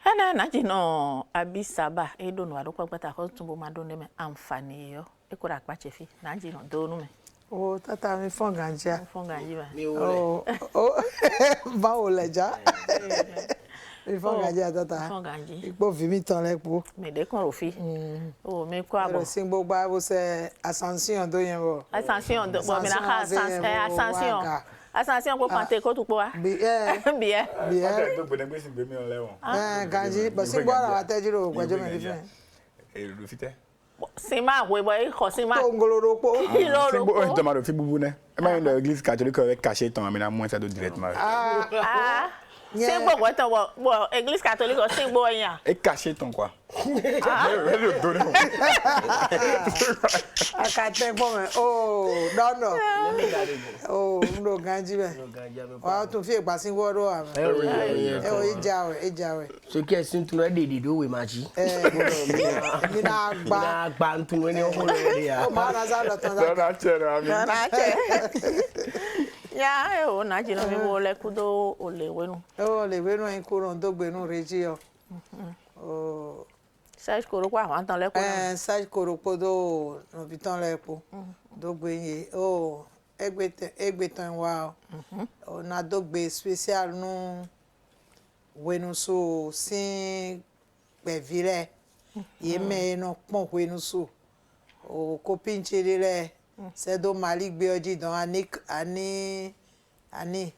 Ana na jino abisaba edo no adokwa gbata ko tumbo madone me àǹfààní yo e ko ra pa chefi na jino do nu me o tata mi fonganjia ba o ba o leja mi fonganjia tata ipo vi mi tan lepo me de kon rofi o me ko abo sin gbogbo abo se ascension do yen bo ascension do bo me na ka ascension ko pante ko tu po wa bien tó gbẹ̀dẹ̀ gbé sí gbé mi lẹ́wọ̀n. ganji bo sin gbora wa tejiro gbejo me ni fe Èrò fitẹ́. sin ma we bo ko sin ma to ngoloro po Ó tọ́ ma lọ fi búbú nẹ́. Ẹ máa ń lọ église catholique rẹ̀ caché tán àmì náà mú ẹ̀sẹ̀ tó directement. Sin gbo go tan bo église catholique o sin gbo yan. Et caché tán quoi. Le donner. akate po me no ndo ganji be wa tún fi ipa sin wodo wa o ijawe so ki esin tun re dede do we maji mi na gba ntun ni o ko le ya o ma na za lo tan Na chere ami. Na che ya o na jino mi mo le kudo o le wenu en kuro ndo gbenu reji o o sai koro kwa wan tan le ko sa koro podo no bitan lepo do gbe yin o egbe tan wa o na do gbe special nu wenu so sin pe vire ye me no pon wenu so o ko pinche re se do mali gbe oji dan ani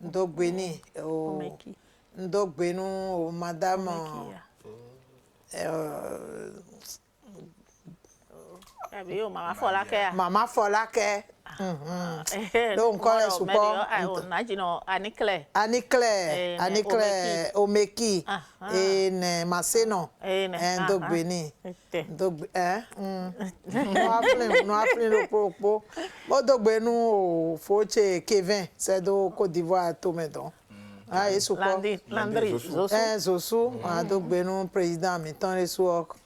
ndo gbe ni o ndo gbe nu o madam abi o mama Fọlákẹ́ do nko le support na jino Anicle Omeki en Maseno ndo gbe ni ndo no afrin lo popo mo do gbe nu o foche Kevin c'est do Côte d'Ivoire to medon e support Landry Zosu do gbe nu président mi tan le suok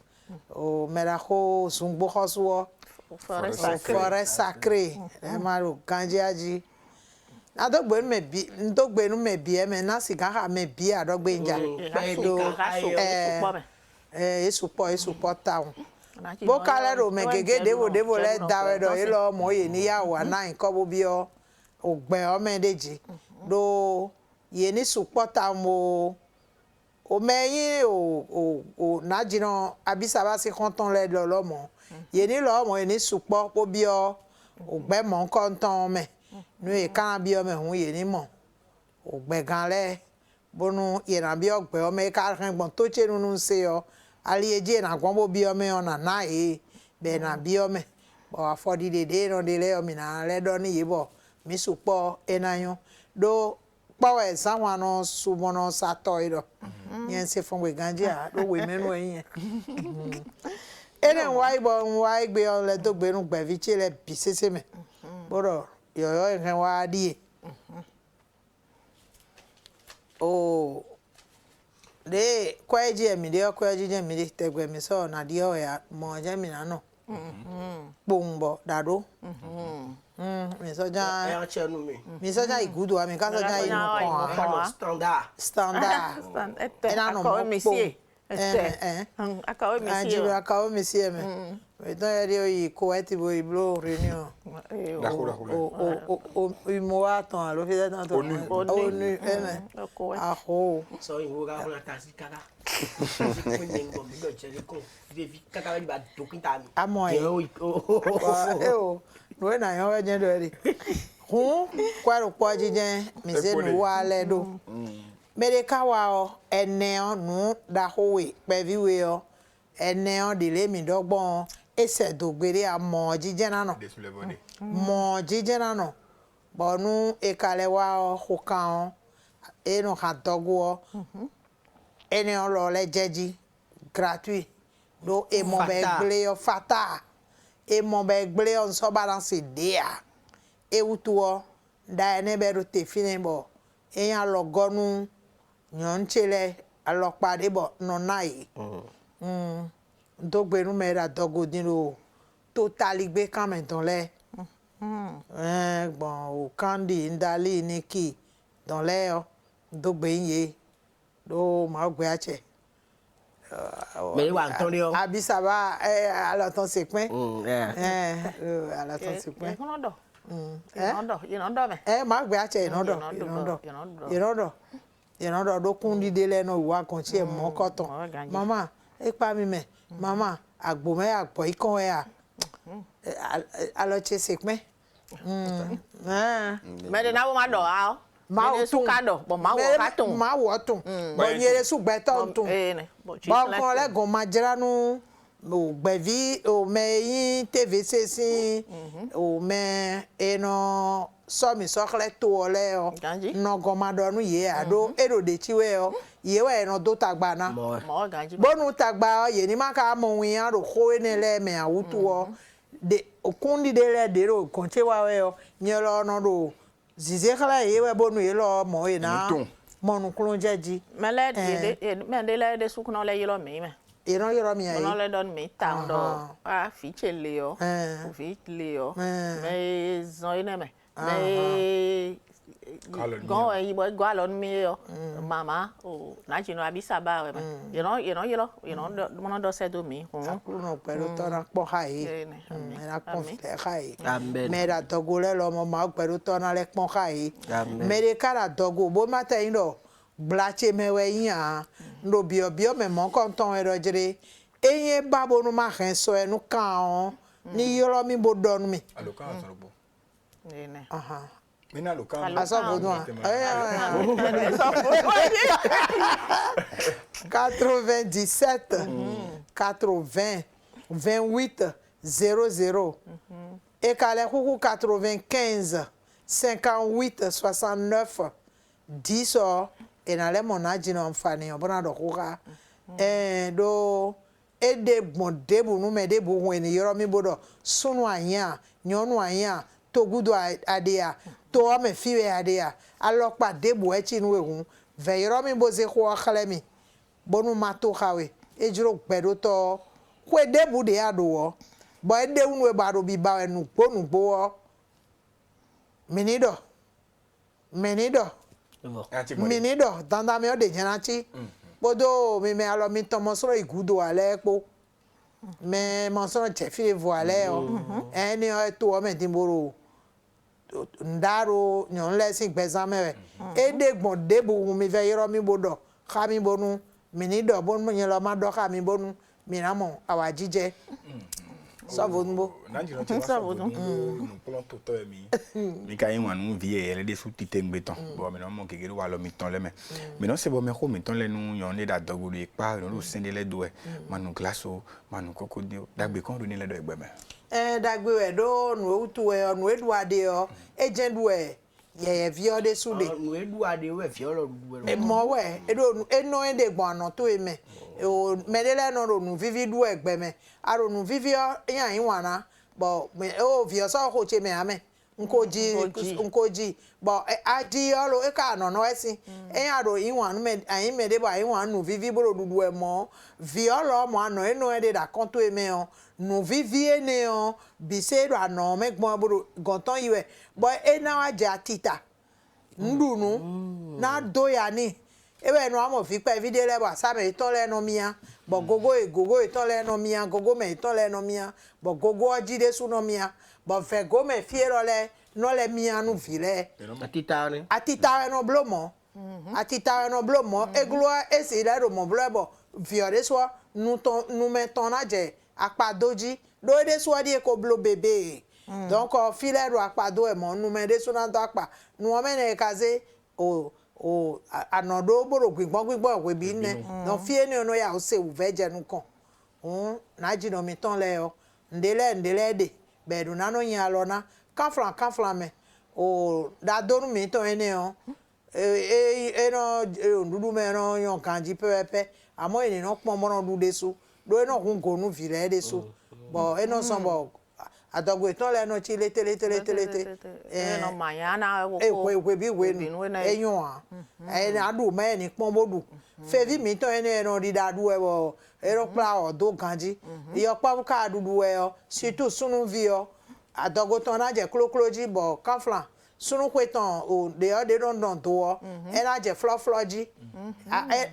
o meraho sungbo hosuo forêt sacré e maru kanjiaji adogbe nu me bi me na sika ha me bi adogbe nja do e support town bo kale ro me gege devo le dawe do e lo mo ye ni ya wa na nko bo bi o ogbe o me deji do ye ni support town o meyin o na jino abisaba si konton le lo mo ye ni lo mo ni supo po bi o gbe mo konton me nu e kan bi o me hun ye ni mo o gbe gan le bonu ye na bi o gbe o me ka ran gbon to che nu se o ali eje na gbon bo bi o me ona na be na bi o me bo afodi de no de le o mi na le do ni ye bo mi supo enayon do power someone no sumono satoido yen se fon we ganjia do we menu yin ene wai gbe o le do gbe nu gbe vi che le bisese me boro yo en wa die o de kwaji mi de kwaji je mi de tegbe mi so na die o ya mo je mi na no bombo dado mi so ja e a chenu mi igudu ami ka so ja inu kon standard ena no mo mesie akawo mesie me we don eri oyi ko eti bo iblo reunion o imo aton lo fi dan to onu aho so iwo ga hona tasi kaka ko ni ngo mi do chere ko de vi kaka ba dokinta mi amoy no na yo je do eri hun kwaro po jije mi se nu wa le do mere ka wa o ene onu da howe pe viwe o ene o de le mi dogbon ese do gbere amo jije na no mo jije na no bonu e kale wa o hokan e no ha dogwo ene o lo le jeji gratuit do e mo be gbere o fata e mo be gbere on so balance dia e wutuo da ene be ro te fini bo eyan lo gonu nyon chele alopa de bo no nai dogbe nu mera dogo dino totally gbe kan me don le bon o kandi ndali ni ki don le o dogbe yin do ma gbe ache Mais il va entendre. Abisaba alors ton c'est coin. Alors ton c'est coin. Ma gbe ache inodo do kundi de le no wa kon ti e mo koton. Mama e pa mi me. Mama agbo me agbo ikon e a. Alors che c'est coin. Mais de na wo ma do a. Ma o tun ka do, bo ma wo ka tun. Ma wo tun. Bo yere su gbe ton tun. Bo kon le gon ma jira nu o gbevi o me yin tvc sin o me eno so mi so kle to ole o no gon ma do nu ye ado ero de chiwe o ye we eno do tagba na Mo ganji. bonu tagba ye ni ma ka mo win aro ko ne le me awutu o de okundi de le de ro kon che wa we o nye lo no do zize kala ye we bonu ye lo mo ye na mo nu klon jeji Mele de le de su kuno le yelo mi me. Iran yoro mi ayi. Mono le don mi ta ndo fi chele yo. Fi le yo. Me zon ine me. Me go e boy go alon mi yo. Mama o na jino Abisaba we me. You know mono do se do mi. Akuno pẹ̀lú tona po hai. Era pon le hai. Amen. Me da dogo le lo mo ma pẹ̀lú tona le pon hai. Me de kara dogo bo ma te ndo. Blache me we yin ndo bio me mon konton ero jere eyin babo nu ma hen so enu kan ni yoro mi bo donu mi Aloka asorobo. Ne. Mina aloka. Aso bo 97 80 28 00 et kale kuku 95 58 69 10 et na le mon aji no mfani obona do kuka do ede bon debu nu me debu wen yoro mi bodo sunu anya nyonu anya togudo adea to me fiwe adea alopa debu echi nu ehun ve yoro mi boze ko akale mi bonu mato kawe ejiro gbedo to kwe debu de adowo bo ede unu e baro bi ba enu gbonu gbo minido minido danda me o de janachi bodo mi me alo mi tomo soro igudo ale po me mo soro chefi voale o eni o to o me timboro ndaro nyon lesin gbezame ede gbon debu mi ve yoro mi bodo kha mi bonu minido bon mo yen lo ma do kha mi bonu mi na mo awa jije so bonbo Nanji no twa so no plan toto mi. Mi ka yin wanu vie ele de sous tite ngbeton. Bo mi no mo kekere wa lo mi ton le me. Mi no se bo me ko mi ton le nu yon le da dogo le pa no lo sende le do e. Manu glaso, manu kokodio. Dagbe kon do ni le do egbe me. Dagbe we do nu utu we nu edu ade o ejendu e ye vio de sude Nu edu ade we fi oro du we. mo we edo eno ende gbon to eme o medele no ro nu vivi du egbe me aro nu vivi yan yin wana bo o vio so ko che me ame nkoji bo adi olo e ka no no esi aro yin wan me ayin me de bo ayin wan nu vivi boro dudu e mo vio lo mo ano eno ende da konto eme o nu vivi ene o bisedo ano me gbon boro gonton iwe bo ena wa ja tita ndunu na doya ni ebe no amo fi pe video le ba sabe iton le no mia bo gogo iton le no mia gogo me iton le no mia bo gogo ojide su no mia bo fe go me fiero le no le mia nu vile atita no blomo eglo esi le ro mo blobo fiore so nu me ton na je apadoji do de so di ko blo bebe donc file ro apado e mo nu me de so na do apa nu o me ne kaze o anodo gboro gbigbon we bi ne no fie ni ono ya o se uveje nu kan na ji no mi ton le o ndele de be du na no yin alo na kanflan me o da donu mi ton ene o no ndudu me no yon kanji pepe amo eni no pon mo no du de so do eno kun ko nu vire de so bo eno so bo adogbo iton le no chi lete no mañana we bi we nu eyun adu me ni pon bodu fevi mi ton ene no di dadu e bo ero pla o do ganji iyo pa ka dudu e o situ sunu vi o adogbo ton na je klokloji bo kanflan sunu kweton o de don do o e na je flo ji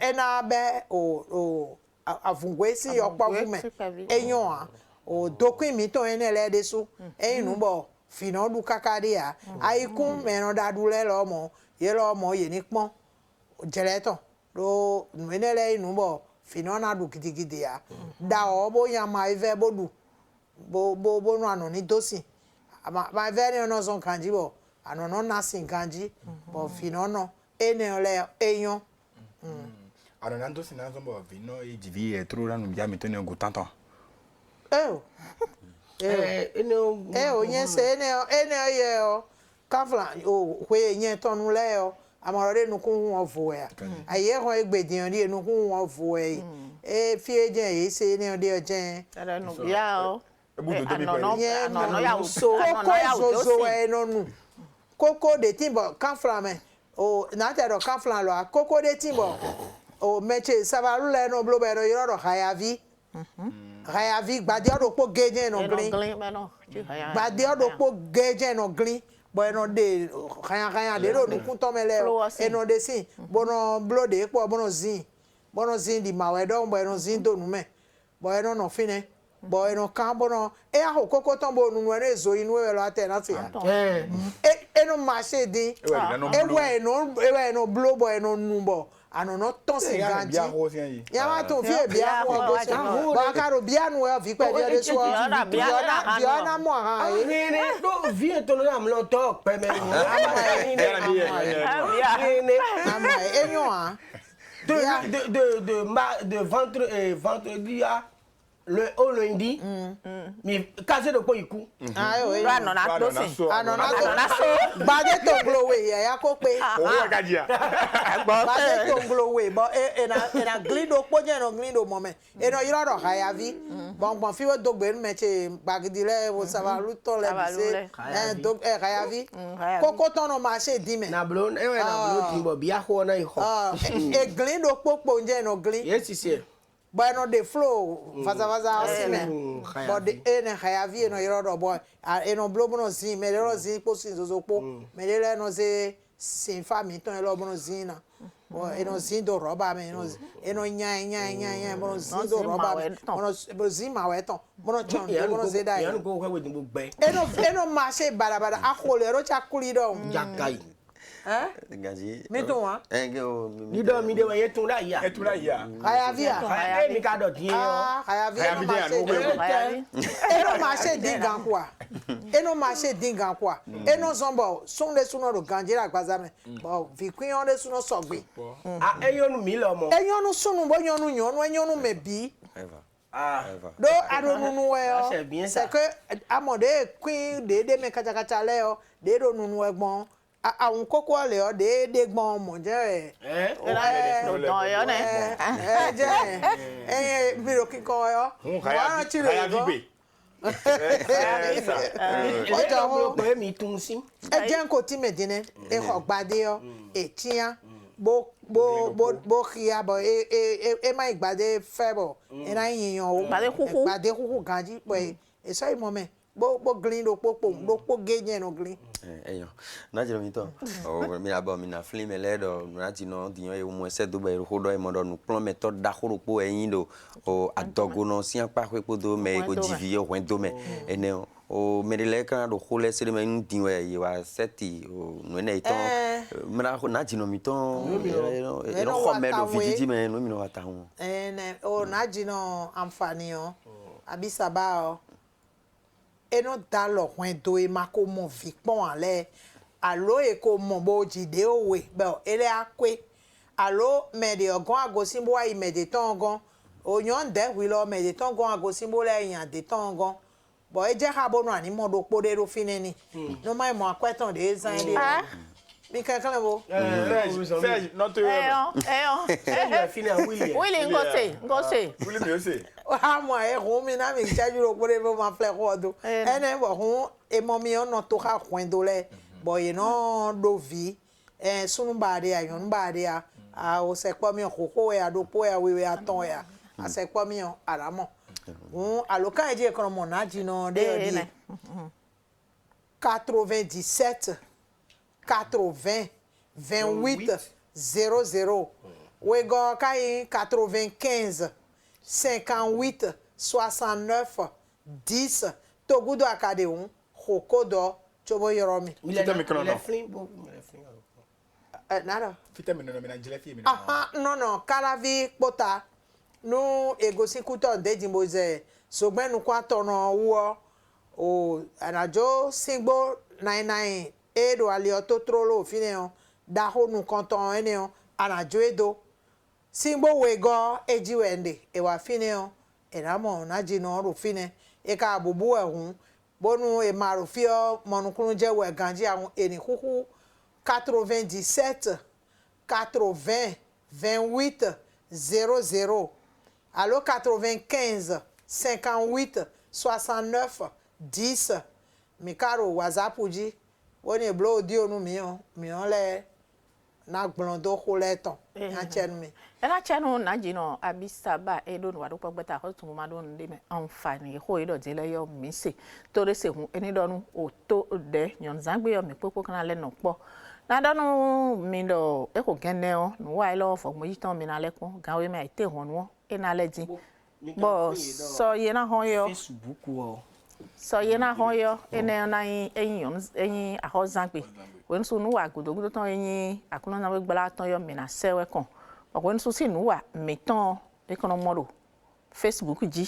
e na be o avungwe si yokpa vume enyo a o dokun mi to enele de so enu bo fino du kakade a aikun meno da dule lo mo ye ni pon jeleton do enele inu bo fino na du gidigidi a da o bo yan ma ive bodu bo no ano ni dosi ma very no son kanji bo ano no na sin kanji bo fino no enele enyo ano na dosi na zo bo vino e divi e tro ranu bia mi to ne go tantan onye se ene ye o kafla o we yen tonu le o amorore nukun won vo ya aye ho egbedian ri nukun won vo e fi ejen yi se ne ode ojen ara nu bia o no ya so e no nu koko de timbo kafla me o na te do kafla lo koko de timbo o meche savalu le no blo be ro yoro hayavi hayavi gbadi odopo geje no green gbadi odopo geje no green bono de kanya de ro nukun to mele eno de sin bono blode po bono zin di mawe do bono zin do nume bono no fine bono kan bono e a kokoko ton bo nu ere zo inu e lo ate na ti ya eno ma se di ewe no blow boy no numbo ano no ton se ganji ya ma to fi bia ko go se ba ka ro bia nu e fi pe de de so bia na mo ha ni do vi to no am lo to pe me ama enyo a de vendredi à au lundi mi casé de po iku ano na to sin gbade to glowe ya ko pe o ga dia gbade to glowe bo ena glido poje no glido moment eno yoro hayavi bon fi wo dogbe meche gbagidile wo savalu to le se dog hayavi koko to no ma se di me na blo na blo ti bo bia ho na iho e glido popo nje no glin yes is bueno de flow vaza osime but the ene hayavi no yoro boy eno blobo no zin me ro zin po sin zozopo me le no ze sin fami ton lo bono zina bo eno zin do roba me eno nya bono zin do roba bono zin ma weton bono chon bono ze dai yan go we din gbe eno marché barabara akole ro cha kuli do jakai Gaji. Meton wa. Ni do mi de wa yetun la ya. Hayavia. Mi ka do tin yo. Hayavia no marché. Eno marché dingan kwa. Eno marché dingan kwa. Eno zombo son le suno ro ganjira gbazame. Bo vi kwin on le suno sogbe. Eyonu mi lo mo. Eyonu sunu bo yonu nyonu eyonu mebi. Do adonunu we o. C'est que amode kwin de me kacha le o. De do nunu egbon. Àwọn kókó le o de gbon mo je no yo ne je mi ro kin ko yo wa ti le go ojo mo pe mi tun si e je nko ti medine e ho gbade o e tian bo khia bo e ma igbade febo e na yin o gbade kuku ganji pe e so moment bo green do popo geje no green na jero mi to o mi abo mi na film eledo na ti no diyan e mo se do be ro do e mo do nu plan méthode da khoro po eyin do o adogo no si anpa po do me go divi o wen do me ene o merele kan do khole se me ndin we wa seti o no ne ito na jino mi to e no kho me do vididi me no mi no ata ho o na jino àǹfààní o abisaba o eno dalo hwen do e mako mo vi pon ale alo e ko mo bo jide owe be ele akwe alo me de ogon agosimbo wa imede tongon onyon de wi lo me de tongon agosimbo le yan de tongon bo e je ha bonu ani mo do pode ro fineni no mai mo akweton de zan de mi kan kan bo Serge not to fini Willie go say Willie me say ha mo e ro mi na mi chaju ro pode bo ma fle ko do ene bo hun e mo mi ono to ha kwen do le bo ye no do vi sunu ba de ayon ba de a o se po mi koko e adopo e wewe aton ya a se po mi aramo alokan e je kan mo na ji no de 97 80 28 00 we go kai 95 58 69 10 togudo akadeun hokodo chobo yoromi. Nada. Aha, non, karavi pota. No egosi kuto ndeji moze. Sogben nu kwa tono uo. O anajo singbo 99 edo alioto trolo fineo. Daho nu konton eneo. Anajo edo. Singbo wego eji wende. Ewa fineo. Enamo naji no ro fine. Eka abubu ehun. Bonu emaro fio monukunu je we ganji awon eni huhu 97 80 28 00 allo 95 58 69 10 mi caro WhatsApp ji woni blo di onu mi on le na gblondo ko le ton na chenu mi ena chenu na jino abisaba edo no wadupo gbeta ho tun ma don de me anfani ho ido din le yo mi se to re se hun eni donu o to de nyon zangbe yo mi popo kan le no po na donu mi do e ko gene o no wa lo fo mo yitan mi na le kun gawe me ite hon wo e na le din bo so ye na hon yo Facebook o so ye na hon yo ene na eyin aho zangbe wen so no wa godogodo ton eyin akuno na we gbala ton yo mi na sewe kan ọ̀pọ̀ ní sọ́sì nù wà mìtàn ẹ̀kọ́nọ́mọ́rò Facebook jí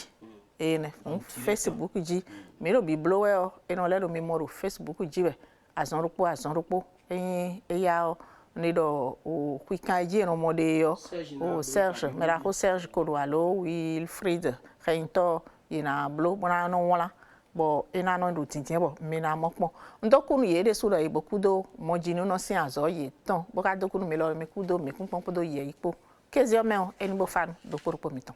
ẹ̀ẹ́nẹ̀ fún Facebook jí mìíràn bí blowẹ́ ọ ẹ̀nà ọ̀lẹ́dọ̀ mi mọ̀rò Facebook jí rẹ̀ àzánrúpọ̀ ẹ̀yìn ẹ̀yà ọ nídọ̀ òkúìkan ẹ̀jí ẹ̀nà ọmọdé yọ ó Serge mẹ́ra kó Serge kòdò àlọ́ Wilfried ẹ̀yìntọ́ ìnà blow bọ́nà náà wọ́n la bo ina no ndo tintin bo mina mokpo ndokunu ye de sulo ibo kudo mojinu no sin azo ye ton bo ka dokunu mi lo mi kudo mi kun pon podo ye ipo kezi o me o eni bo fanu do poropo mi ton